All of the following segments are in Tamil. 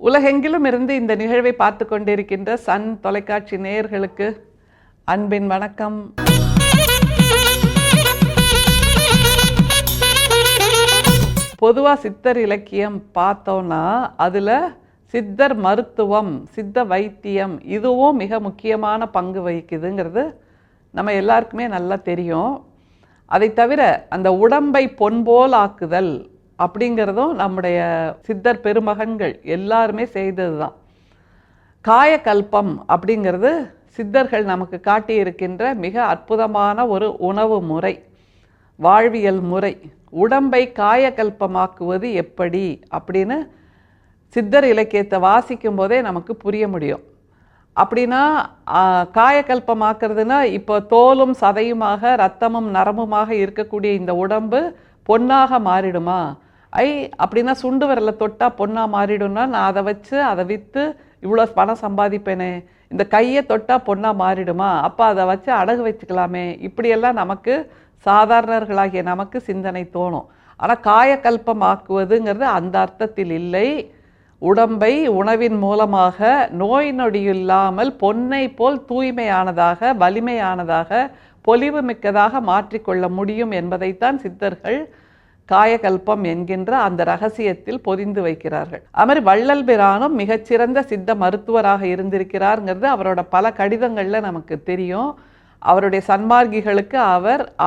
உலகெங்கிலும் இருந்து இந்த நிகழ்வை பார்த்து கொண்டிருக்கின்ற சன் தொலைக்காட்சி நேயர்களுக்கு அன்பின் வணக்கம். பொதுவாக சித்தர் இலக்கியம் பார்த்தோன்னா அதில் சித்தர் மருத்துவம், சித்த வைத்தியம் இதுவும் மிக முக்கியமான பங்கு வகிக்குதுங்கிறது நம்ம எல்லாருக்குமே நல்லா தெரியும். அதை தவிர அந்த உடம்பை பொன்போல் ஆக்குதல் அப்படிங்கிறதும் நம்முடைய சித்தர் பெருமகன்கள் எல்லாருமே செய்தது தான். காயகல்பம் அப்படிங்கிறது சித்தர்கள் நமக்கு காட்டியிருக்கின்ற மிக அற்புதமான ஒரு உணவு முறை, வாழ்வியல் முறை. உடம்பை காயகல்பமாக்குவது எப்படி அப்படின்னு சித்தர் இலக்கியத்தை வாசிக்கும் போதே நமக்கு புரிய முடியும். அப்படின்னா காயகல்பமாக்குறதுன்னா இப்போ தோலும் சதையுமாக இரத்தமும் நரம்புமாக இருக்கக்கூடிய இந்த உடம்பு பொன்னாக மாறிடுமா? அப்படின்னா சுண்டு விரலை தொட்டால் பொன்னாக மாறிடும்னா நான் அதை வச்சு அதை விற்று இவ்வளோ பணம் சம்பாதிப்பேனே, இந்த கையை தொட்டால் பொன்னாக மாறிடுமா, அப்போ அதை வச்சு அடகு வச்சுக்கலாமே, இப்படியெல்லாம் நமக்கு சாதாரணர்களாகிய நமக்கு சிந்தனை தோணும். ஆனால் காயகல்பமாக்குவதுங்கிறது அந்த அர்த்தத்தில் இல்லை. உடம்பை உணவின் மூலமாக நோய் நொடியில்லாமல் பொன்னை போல் தூய்மையானதாக, வலிமையானதாக, பொலிவு மிக்கதாக மாற்றிக்கொள்ள முடியும் என்பதைத்தான் சித்தர்கள் காயகல்பம் என்கின்ற அந்த ரகசியத்தில் பொதிந்து வைக்கிறார்கள். அது மாதிரி வள்ளல் பிரானும் மிகச்சிறந்த சித்த மருத்துவராக இருந்திருக்கிறார்ங்கிறது அவரோட பல கடிதங்களில் நமக்கு தெரியும். அவருடைய சன்மார்க்கிகளுக்கு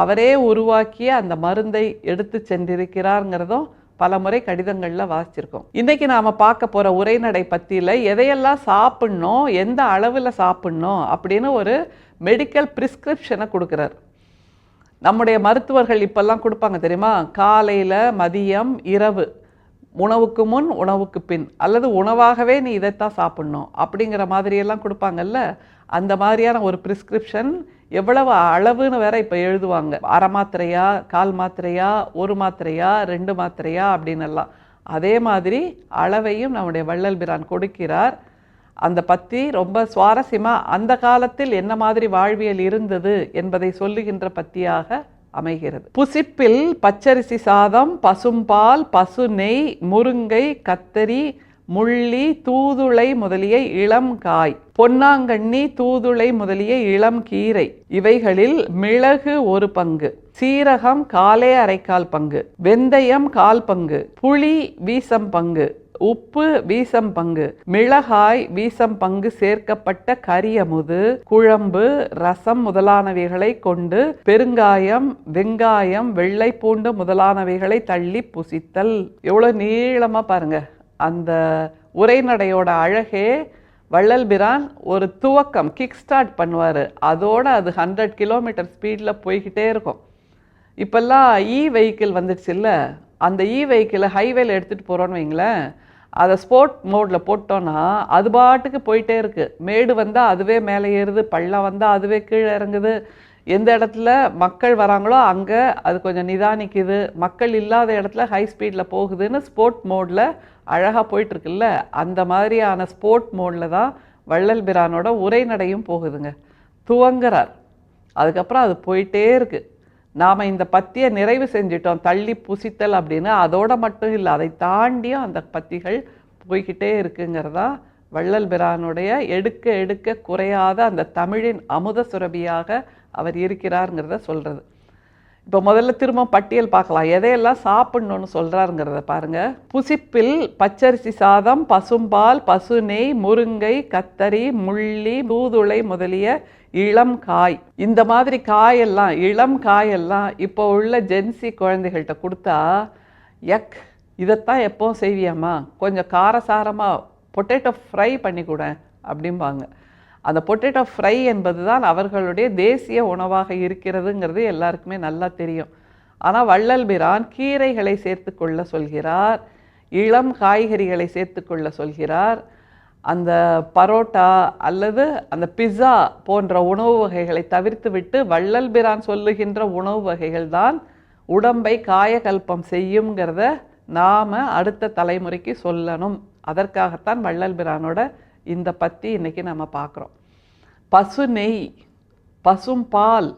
அவரே உருவாக்கிய அந்த மருந்தை எடுத்து சென்றிருக்கிறார்ங்கிறதும் பல முறை கடிதங்களில் வாசிச்சிருக்கோம். இன்றைக்கி நாம் பார்க்க போகிற உரைநடை பற்றியில் எதையெல்லாம் சாப்பிட்ணும், எந்த அளவில் சாப்பிட்ணும் அப்படின்னு ஒரு மெடிக்கல் ப்ரிஸ்கிரிப்ஷனை கொடுக்குறார். நம்முடைய மருத்துவர்கள் இப்போல்லாம் கொடுப்பாங்க தெரியுமா, காலையில், மதியம், இரவு, உணவுக்கு முன், உணவுக்கு பின், அல்லது உணவாகவே நீ இதைத்தான் சாப்பிட்ணும் அப்படிங்கிற மாதிரியெல்லாம் கொடுப்பாங்கல்ல. அந்த மாதிரியான ஒரு ப்ரிஸ்கிரிப்ஷன் எவ்வளவு அளவுன்னு வேற இப்போ எழுதுவாங்க. அரை மாத்திரையா, கால் மாத்திரையா, ஒரு மாத்திரையா, 2 மாத்திரையா அப்படின்னு எல்லாம். அதே மாதிரி அளவையும் நம்முடைய வள்ளல் பிரான் கொடுக்கிறார். அந்த பற்றி ரொம்ப சுவாரஸ்யமாக அந்த காலத்தில் என்ன மாதிரி வாழ்வியல் இருந்தது என்பதை சொல்லுகின்ற பத்தியாக அமைகிறது. புசிப்பில் பச்சரிசி சாதம், பசும்பால், பசு நெய், முருங்கை, கத்தரி, முள்ளி, தூதுளை முதலிய இளம் காய், பொன்னாங்கண்ணி, தூதுளை முதலிய இளம் கீரை, இவைகளில் மிளகு 1 பங்கு, சீரகம் 1/4 பங்கு, வெந்தயம் 1/4 பங்கு, புளி வீசம் பங்கு, உப்பு வீசம் பங்கு, மிளகாய் வீசம் பங்கு சேர்க்கப்பட்ட கரியமுது, குழம்பு, ரசம் முதலானவைகளை கொண்டு பெருங்காயம், வெங்காயம், வெள்ளை பூண்டு முதலானவைகளை தள்ளி புசித்தல். எவ்வளோ நீளமாக பாருங்க அந்த உரைநடையோட அழகே. வள்ளல் பிரான் ஒரு துவக்கம், கிக் ஸ்டார்ட் பண்ணுவார். அதோடு அது 100 கிலோமீட்டர் ஸ்பீடில் போய்கிட்டே இருக்கும். இப்போல்லாம் வெஹிக்கிள் வந்துடுச்சு இல்லை, அந்த வெஹிக்கிளை ஹைவேல எடுத்துகிட்டு போகிறோன்னு வைங்களேன், அதை ஸ்போர்ட் மோடில் போட்டோன்னா அது பாட்டுக்கு போயிட்டே இருக்குது. மேடு வந்தால் அதுவே மேலே ஏறுது, பள்ளம் வந்தால் அதுவே கீழே இறங்குது. எந்த இடத்துல மக்கள் வராங்களோ அங்கே அது கொஞ்சம் நிதானிக்குது, மக்கள் இல்லாத இடத்துல ஹை ஸ்பீடில் போகுதுன்னு ஸ்போர்ட் மோடில் அழகாக போயிட்டுருக்குல்ல. அந்த மாதிரியான ஸ்போர்ட் மோடில் தான் வள்ளல் பிரானோட உரைநடையும் போகுதுங்க. துவங்குறார், அதுக்கப்புறம் அது போயிட்டே இருக்குது. நாம் இந்த பத்தியை நிறைவு செஞ்சிட்டோம், தள்ளி புசித்தல் அப்படின்னு. அதோடு மட்டும் இல்லை, அதை தாண்டியும் அந்த பத்திகள் போய்கிட்டே இருக்குங்கிறதா வள்ளல் பிரானுடைய எடுக்க எடுக்க குறையாத அந்த தமிழின் அமுத சுரபியாக அவர் இருக்கிறாருங்கிறத சொல்கிறது. இப்போ முதல்ல திரும்ப பட்டியல் பார்க்கலாம், எதையெல்லாம் சாப்பிட்ணுன்னு சொல்கிறாருங்கிறத பாருங்கள். புசிப்பில் பச்சரிசி சாதம், பசும்பால், பசு நெய், முருங்கை, கத்தரி, முள்ளி, தூதுளை முதலிய இளம் காய். இந்த மாதிரி காயெல்லாம், இளம் காயெல்லாம் இப்போ உள்ள ஜென்சி குழந்தைகள்கிட்ட கொடுத்தா இதைத்தான் எப்போவும் செய்வியாம்மா, கொஞ்சம் காரசாரமாக பொட்டேட்டோ ஃப்ரை பண்ணி கூட அப்படிம்பாங்க. அந்த பொட்டேட்டோ ஃப்ரை என்பது தான் அவர்களுடைய தேசிய உணவாக இருக்கிறதுங்கிறது எல்லாருக்குமே நல்லா தெரியும். ஆனால் வள்ளல் பிரான் கீரைகளை சேர்த்து கொள்ள சொல்கிறார், இளம் காய்கறிகளை சேர்த்து கொள்ள சொல்கிறார். அந்த பரோட்டா அல்லது அந்த பிஸ்ஸா போன்ற உணவு வகைகளை தவிர்த்து விட்டு வள்ளல் பிரான் சொல்லுகின்ற உணவு வகைகள் தான் உடம்பை காயகல்பம் செய்யுங்கிறத நாம் அடுத்த தலைமுறைக்கு சொல்லணும். அதற்காகத்தான் வள்ளல் பிரானோட இந்த பற்றி இன்றைக்கி நம்ம பார்க்குறோம். பசு நெய், பசும் பால்,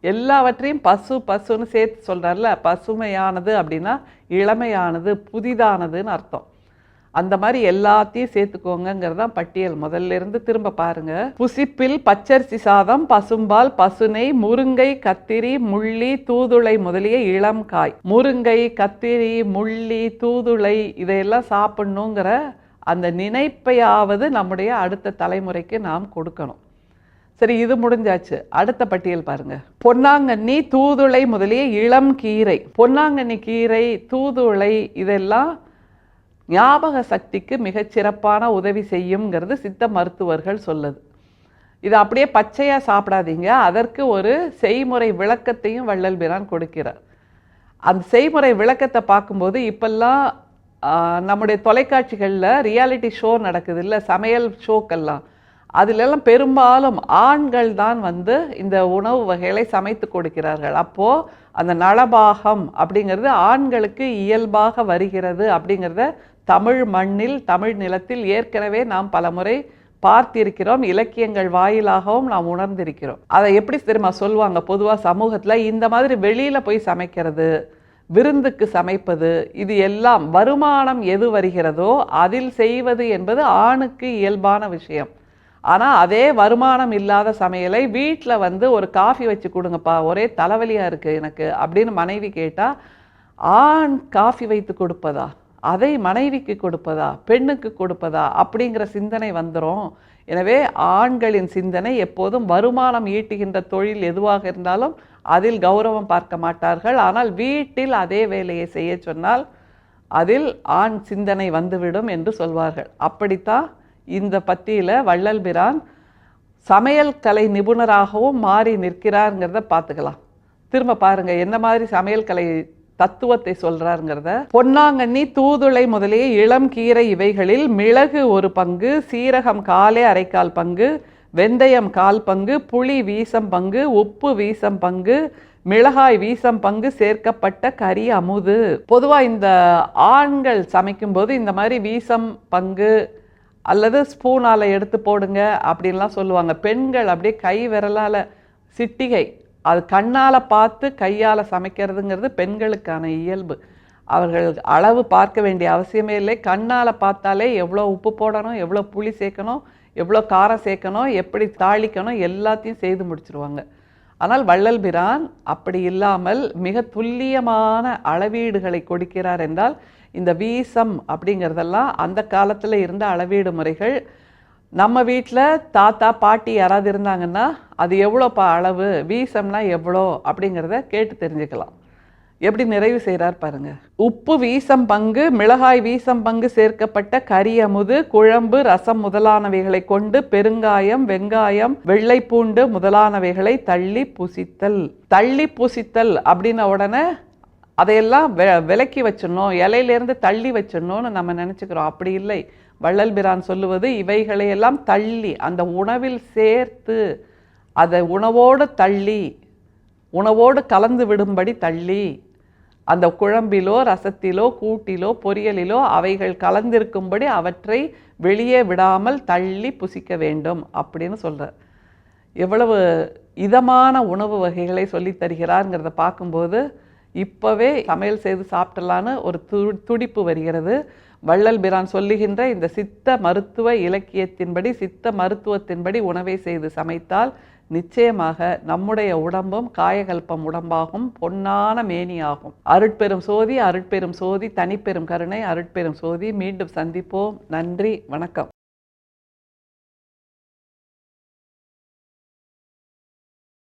எல்லாவற்றையும் பசுன்னு சேர்த்து சொல்கிறார்ல. பசுமையானது அப்படின்னா இளமையானது, புதிதானதுன்னு அர்த்தம். அந்த மாதிரி எல்லாத்தையும் சேர்த்துக்கோங்கிறதான் பட்டியல். முதல்ல இருந்து திரும்ப பாருங்க. புசிப்பில் பச்சரிசி சாதம், பசும்பால், பசுனை, முருங்கை, கத்திரி, முள்ளி, தூதுளை முதலிய இளம் காய். முருங்கை, கத்திரி, முள்ளி, தூதுளை இதையெல்லாம் சாப்பிடணுங்கிற அந்த நினைப்பையாவது நம்முடைய அடுத்த தலைமுறைக்கு நாம் கொடுக்கணும். சரி, இது முடிஞ்சாச்சு. அடுத்த பட்டியல் பாருங்க. பொன்னாங்கண்ணி, தூதுளை முதலிய இளம் கீரை. பொன்னாங்கண்ணி கீரை, தூதுளை இதெல்லாம் ஞாபக சக்திக்கு மிகச்சிறப்பான உதவி செய்யுங்கிறது சித்த மருத்துவர்கள் சொல்லுது. இதை அப்படியே பச்சையாக சாப்பிடாதீங்க. அதற்கு ஒரு செய்முறை விளக்கத்தையும் வள்ளல் பிரான் கொடுக்கிறார். அந்த செய்முறை விளக்கத்தை பார்க்கும்போது இப்பெல்லாம் நம்முடைய தொலைக்காட்சிகளில் ரியாலிட்டி ஷோ நடக்குது இல்லை, சமையல் ஷோக்கெல்லாம், அதிலெல்லாம் பெரும்பாலும் ஆண்கள் தான் வந்து இந்த உணவு வகைகளை சமைத்து கொடுக்கிறார்கள். அப்போது அந்த நலபாகம் அப்படிங்கிறது ஆண்களுக்கு இயல்பாக வருகிறது அப்படிங்கிறத தமிழ் மண்ணில், தமிழ் நிலத்தில் ஏற்கனவே நாம் பலமுறை பார்த்திருக்கிறோம். இலக்கியங்கள் வாயிலாகவும் நாம் உணர்ந்திருக்கிறோம். அதை எப்படி தெரியுமா சொல்லுவாங்க பொதுவாக சமூகத்தில், இந்த மாதிரி வெளியில் போய் சமைக்கிறது, விருந்துக்கு சமைப்பது, இது எல்லாம் வருமானம் எது வருகிறதோ அதில் செய்வது என்பது ஆணுக்கு இயல்பான விஷயம். ஆனால் அதே வருமானம் இல்லாத சமையலை வீட்டில் வந்து ஒரு காஃபி வச்சு கொடுங்கப்பா, ஒரே தலைவலியாக இருக்குது எனக்கு அப்படின்னு மனைவி கேட்டால், ஆண் காஃபி வைத்து கொடுப்பதா, அதை மனைவிக்கு கொடுப்பதா, பெண்ணுக்கு கொடுப்பதா அப்படிங்கிற சிந்தனை வந்துடும். எனவே ஆண்களின் சிந்தனை எப்போதும் வருமானம் ஈட்டுகின்ற தொழில் எதுவாக இருந்தாலும் அதில் கௌரவம் பார்க்க மாட்டார்கள். ஆனால் வீட்டில் அதே வேலையை செய்ய சொன்னால் அதில் ஆண் சிந்தனை வந்துவிடும் என்று சொல்வார்கள். அப்படித்தான் இந்த பத்தியில் வள்ளல் பிரான் சமையல் கலை நிபுணராகவும் மாறி நிற்கிறாருங்கிறத பார்த்துக்கலாம். திரும்ப பாருங்க என்ன மாதிரி சமையல் கலை தத்துவத்தை சொல்றாருங்கிறத. பொன்னாங்கண்ணி, தூதுளை முதலிய இளம் கீரை இவைகளில் மிளகு 1 பங்கு, சீரகம் 1/4 பங்கு, வெந்தயம் 1/4 பங்கு, புளி வீசம் பங்கு, உப்பு வீசம் பங்கு, மிளகாய் வீசம் பங்கு சேர்க்கப்பட்ட கறி அமுது. பொதுவாக இந்த ஆண்கள் சமைக்கும்போது இந்த மாதிரி வீசம் பங்கு அல்லது ஸ்பூனால் எடுத்து போடுங்க அப்படின்லாம் சொல்லுவாங்க. பெண்கள் அப்படியே கை விரலால் சிட்டிகை, அது கண்ணால் பார்த்து கையால் சமைக்கிறதுங்கிறது பெண்களுக்கான இயல்பு. அவர்கள் அளவு பார்க்க வேண்டிய அவசியமே இல்லை. கண்ணால் பார்த்தாலே எவ்வளோ உப்பு போடணும், எவ்வளோ புளி சேர்க்கணும், எவ்வளோ காரம் சேர்க்கணும், எப்படி தாளிக்கணும் எல்லாத்தையும் செய்து முடிச்சிருவாங்க. ஆனால் வள்ளல் பிரான் அப்படி இல்லாமல் மிக துல்லியமான அளவீடுகளை கொடுக்கிறார். என்றால் இந்த வீசம் அப்படிங்கிறதெல்லாம் அந்த காலத்தில் இருந்த அளவீடு முறைகள். நம்ம வீட்டில் தாத்தா பாட்டி யாராவது இருந்தாங்கன்னா அது எவ்வளோப்பா அளவு, வீசம்னா எவ்வளோ அப்படிங்கிறத கேட்டு தெரிஞ்சுக்கலாம். எப்படி நிறைவு செய்கிறார் பாருங்க. உப்பு வீசம் பங்கு, மிளகாய் வீசம் பங்கு சேர்க்கப்பட்ட கறி அமுது, குழம்பு, ரசம் முதலானவைகளை கொண்டு பெருங்காயம், வெங்காயம், வெள்ளை பூண்டு முதலானவைகளை தள்ளி புசித்தல். தள்ளி புசித்தல் அப்படின்ன உடனே அதையெல்லாம் விலக்கி வச்சிடணும், இலையிலேருந்து தள்ளி வச்சிடணும்னு நம்ம நினச்சிக்கிறோம். அப்படி இல்லை. வள்ளல் பிரான் சொல்லுவது இவைகளையெல்லாம் தள்ளி அந்த உணவில் சேர்த்து, அதை உணவோடு தள்ளி, உணவோடு கலந்து விடும்படி தள்ளி, அந்த குழம்பிலோ ரசத்திலோ கூட்டிலோ பொரியலிலோ அவைகள் கலந்திருக்கும்படி அவற்றை வெளியே விடாமல் தள்ளி புசிக்க வேண்டும் அப்படின்னு சொல்கிறார். எவ்வளவு இதமான உணவு வகைகளை சொல்லி தருகிறாருங்கிறத பார்க்கும்போது இப்போவே சமையல் செய்து சாப்பிடலான்னு ஒரு துடிப்பு வருகிறது. வள்ளல் பிரான் சொல்லுகின்ற இந்த சித்த மருத்துவ இலக்கியத்தின்படி, சித்த மருத்துவத்தின்படி உணவை செய்து சமைத்தால் நிச்சயமாக நம்முடைய உடம்பும் காயகல்பம் உடம்பாகும், பொன்னான மேனியாகும். அருட்பெரும் சோதி, அருட்பெரும் சோதி, தனிப்பெரும் கருணை, அருட்பெரும் சோதி. மீண்டும் சந்திப்போம். நன்றி, வணக்கம்.